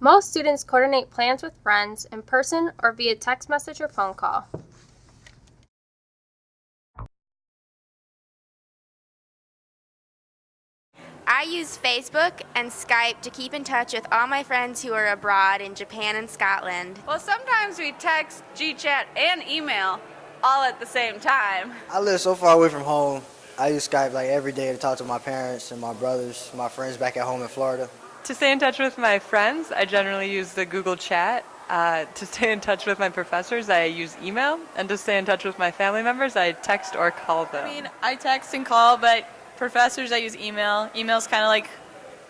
Most students coordinate plans with friends in person or via text message or phone call. I use Facebook and Skype to keep in touch with all my friends who are abroad in Japan and Scotland. Well, sometimes we text, G-chat, and email all at the same time. I live so far away from home. I use Skype like every day to talk to my parents and my brothers, my friends back at home in Florida. To stay in touch with my friends, I generally use the Google Chat. To stay in touch with my professors, I use email. And to stay in touch with my family members, I text or call them. I text and call, but professors, I use email. Email's kind of like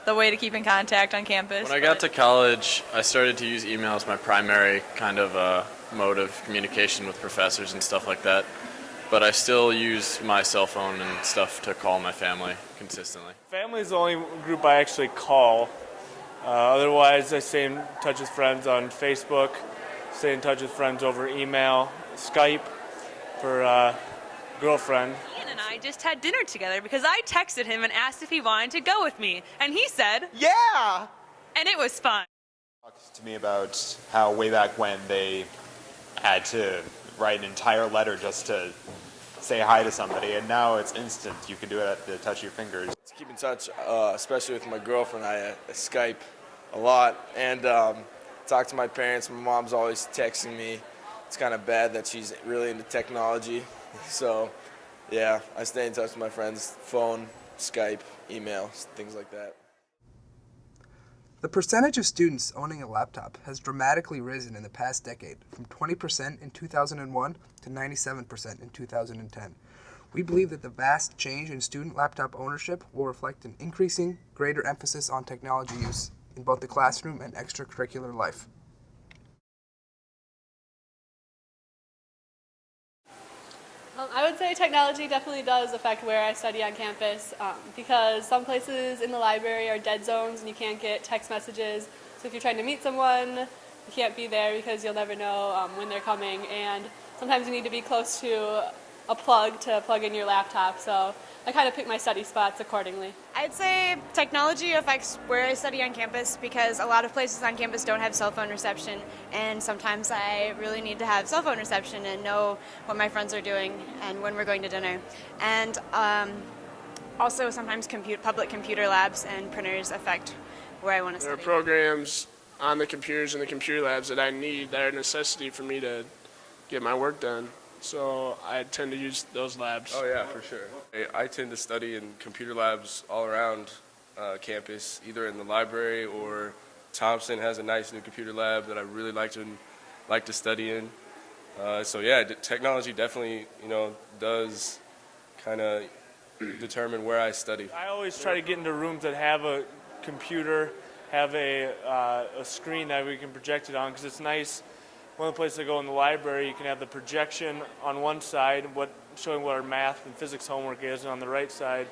the way to keep in contact on campus. When I got to college, I started to use email as my primary kind of mode of communication with professors and stuff like that. But I still use my cell phone and stuff to call my family consistently. Family is the only group I actually call. Otherwise, I stay in touch with friends on Facebook, stay in touch with friends over email, Skype for girlfriend. Ian and I just had dinner together because I texted him and asked if he wanted to go with me. And he said, yeah! And it was fun. Talked to me about how way back when they had to write an entire letter just to say hi to somebody, and now it's instant. You can do it at the touch of your fingers. To keep in touch, especially with my girlfriend, I Skype a lot and talk to my parents. My mom's always texting me. It's kind of bad that she's really into technology. So, yeah, I stay in touch with my friends, phone, Skype, email, things like that. The percentage of students owning a laptop has dramatically risen in the past decade, from 20% in 2001 to 97% in 2010. We believe that the vast change in student laptop ownership will reflect an increasing, greater emphasis on technology use in both the classroom and extracurricular life. I would say technology definitely does affect where I study on campus because some places in the library are dead zones and you can't get text messages. So if you're trying to meet someone, you can't be there because you'll never know when they're coming. And sometimes you need to be close to a plug to plug in your laptop. So I kind of pick my study spots accordingly. I'd say technology affects where I study on campus because a lot of places on campus don't have cell phone reception, and sometimes I really need to have cell phone reception and know what my friends are doing and when we're going to dinner. And also sometimes public computer labs and printers affect where I want to study. There are programs on the computers in the computer labs that I need that are a necessity for me to get my work done. So I tend to use those labs. Oh yeah, for sure. I tend to study in computer labs all around campus, either in the library or Thompson has a nice new computer lab that I really like to study in. So yeah, technology definitely, does kind of determine where I study. I always try to get into rooms that have a computer, have a screen that we can project it on, because it's nice. One of the places I go in the library, you can have the projection on one side, showing what our math and physics homework is, and on the right side,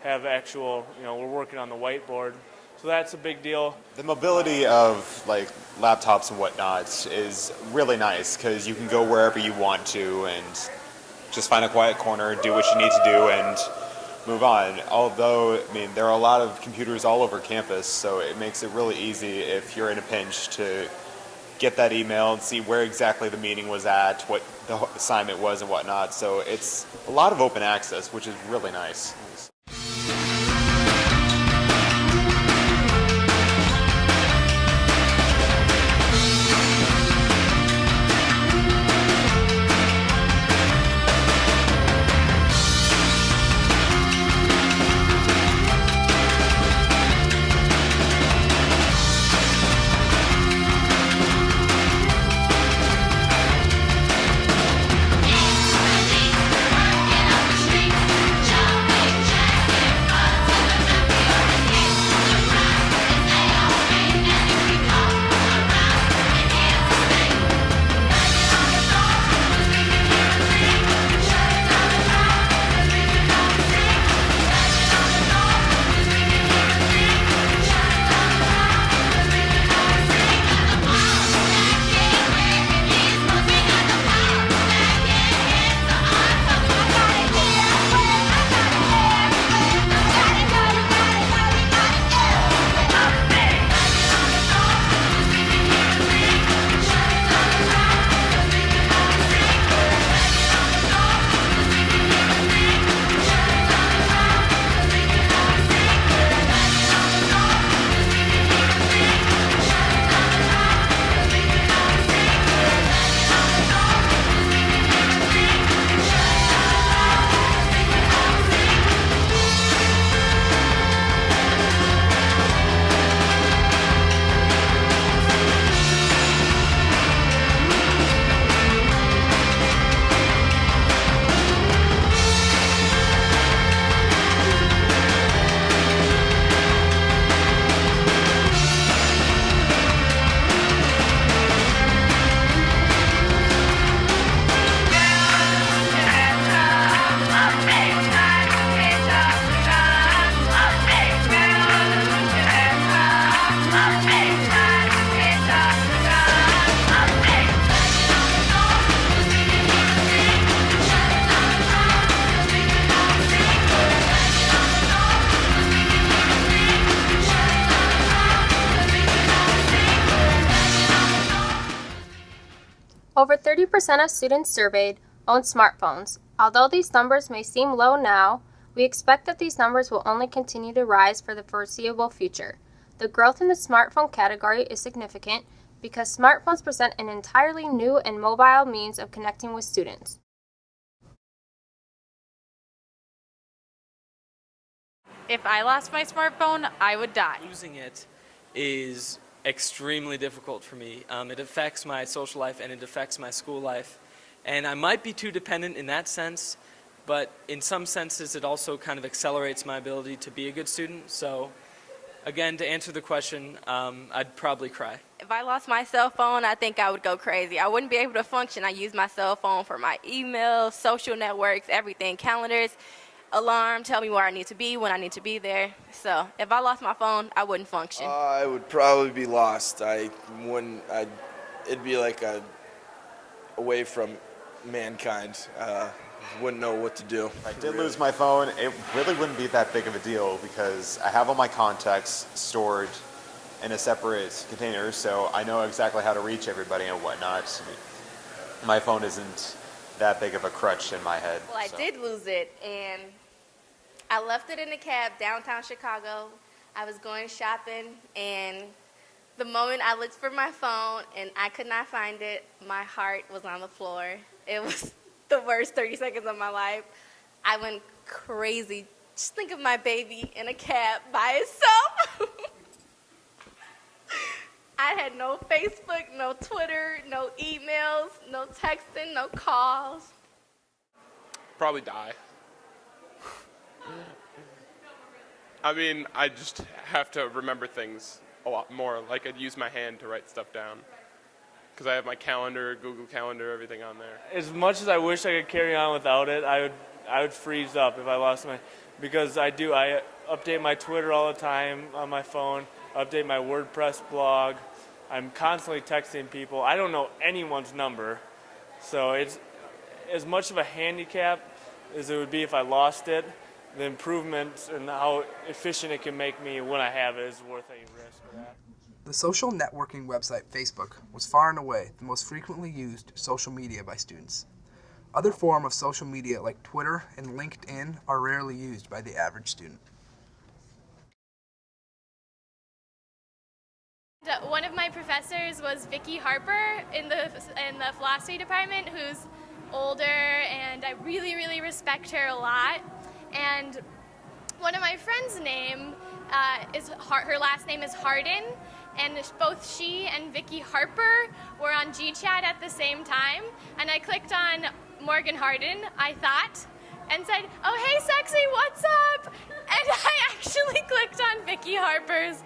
have actual, we're working on the whiteboard. So that's a big deal. The mobility of like laptops and whatnot is really nice because you can go wherever you want to and just find a quiet corner, do what you need to do, and move on. Although, there are a lot of computers all over campus, so it makes it really easy if you're in a pinch to get that email and see where exactly the meeting was at, what the assignment was and whatnot. So it's a lot of open access, which is really nice. Over 30% of students surveyed own smartphones. Although these numbers may seem low now, we expect that these numbers will only continue to rise for the foreseeable future. The growth in the smartphone category is significant because smartphones present an entirely new and mobile means of connecting with students. If I lost my smartphone, I would die. Losing it is extremely difficult for me. It affects my social life and it affects my school life. And I might be too dependent in that sense, but in some senses it also kind of accelerates my ability to be a good student. So again, to answer the question, I'd probably cry. If I lost my cell phone, I think I would go crazy. I wouldn't be able to function. I use my cell phone for my emails, social networks, everything, calendars, alarm, tell me where I need to be, when I need to be there. So if I lost my phone, I wouldn't function. I would probably be lost. It'd be like away from mankind. Wouldn't know what to do. If I did lose my phone, it really wouldn't be that big of a deal because I have all my contacts stored in a separate container, so I know exactly how to reach everybody and whatnot. My phone isn't that big of a crutch in my head. Well, I did lose it, and I left it in a cab downtown Chicago. I was going shopping, and the moment I looked for my phone and I could not find it, my heart was on the floor. It was the worst 30 seconds of my life. I went crazy. Just think of my baby in a cab by itself. I had no Facebook, no Twitter, no emails, no texting, no calls. Probably die. I mean, I just have to remember things a lot more. Like I'd use my hand to write stuff down because I have my calendar, Google Calendar, everything on there. As much as I wish I could carry on without it, I would freeze up if I lost because I update my Twitter all the time on my phone, update my WordPress blog. I'm constantly texting people. I don't know anyone's number, so it's as much of a handicap as it would be if I lost it. The improvements and how efficient it can make me when I have it is worth any risk for that. The social networking website Facebook was far and away the most frequently used social media by students. Other forms of social media like Twitter and LinkedIn are rarely used by the average student. One of my professors was Vicki Harper in the philosophy department, who's older, and I really, really respect her a lot. And one of my friends' name her last name is Hardin, and both she and Vicki Harper were on GChat at the same time. And I clicked on Morgan Hardin, I thought, and said, "Oh, hey, sexy, what's up?" And I actually clicked on Vicki Harper's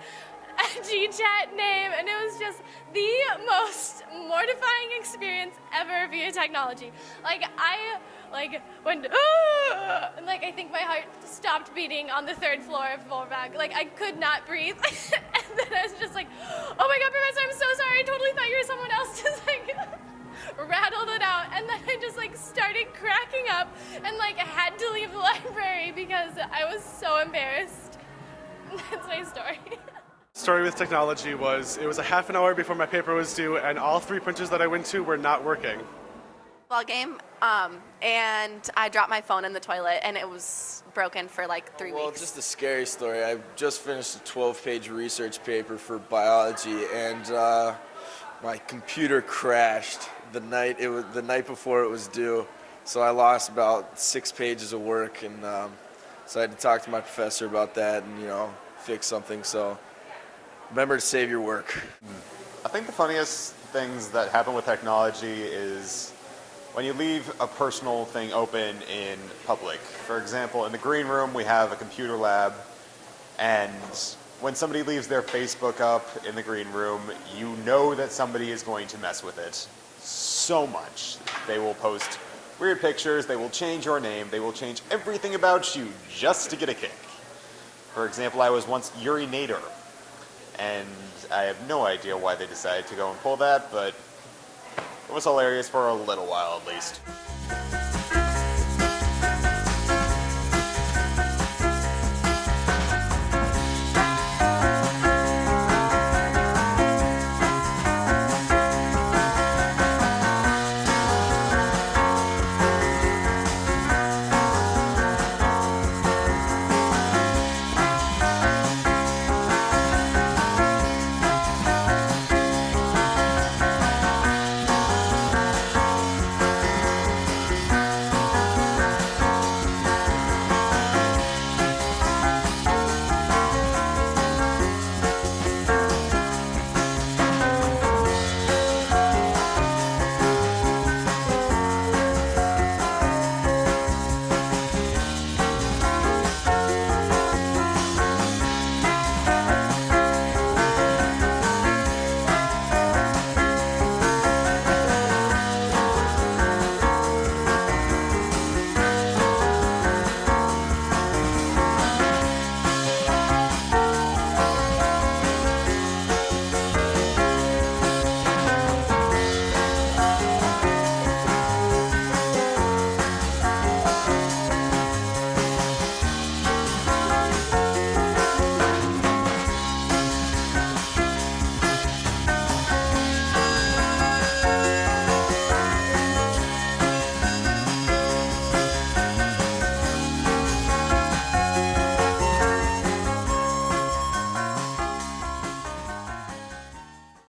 GChat name, and it was just the most mortifying experience ever via technology. I went, and I think my heart stopped beating on the 3rd floor of Volbag. I could not breathe. And then I was just like, "Oh my God, Professor, I'm so sorry. I totally thought you were someone else." Just rattled it out, and then I just started cracking up, and I had to leave the library because I was so embarrassed. That's my story. Story with technology was, it was a half an hour before my paper was due, and all 3 printers that I went to were not working. Ball game, and I dropped my phone in the toilet, and it was broken for 3 Well, weeks. just a scary story. I just finished a 12-page research paper for biology, and my computer crashed the night before it was due. So I lost about 6 pages of work, and so I had to talk to my professor about that and fix something. So remember to save your work. I think the funniest things that happen with technology is when you leave a personal thing open in public. For example, in the green room we have a computer lab, and when somebody leaves their Facebook up in the green room, you know that somebody is going to mess with it so much. They will post weird pictures, they will change your name, they will change everything about you just to get a kick. For example, I was once Yuri Nader, and I have no idea why they decided to go and pull that, but it was hilarious for a little while at least.